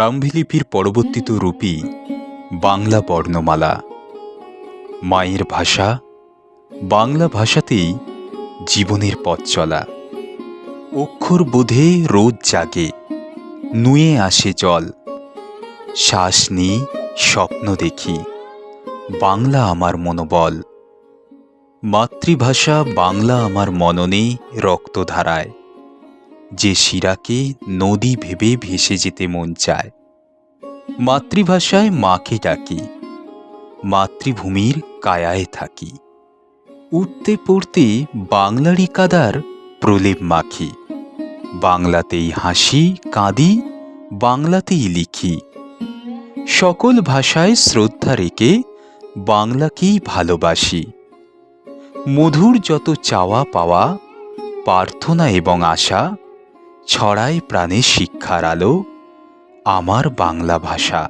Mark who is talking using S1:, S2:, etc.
S1: ব্রাহ্মীলিপির পরবর্তীত রূপী বাংলা বর্ণমালা। মায়ের ভাষা, বাংলা ভাষাতেই জীবনের পথ চলা। অক্ষর বোধে রোজ জাগে, নুয়ে আসে জল। শ্বাস নিই, স্বপ্ন দেখি, বাংলা আমার মনোবল। মাতৃভাষা বাংলা আমার মননে রক্তধারায়, যে শিরাকে নদী ভেবে ভেসে যেতে মন চায়। মাতৃভাষায় মাকে ডাকি, মাতৃভূমির কায়ায় থাকি। উঠতে পড়তে বাংলারই কাদার প্রলেপ মাখি। বাংলাতেই হাসি কাঁদি, বাংলাতেই লিখি। সকল ভাষায় শ্রদ্ধা রেখে বাংলাকেই ভালোবাসি। মধুর যত চাওয়া পাওয়া, প্রার্থনা এবং আশা, ছড়ায় প্রাণে শিক্ষার আলো আমার বাংলা ভাষা।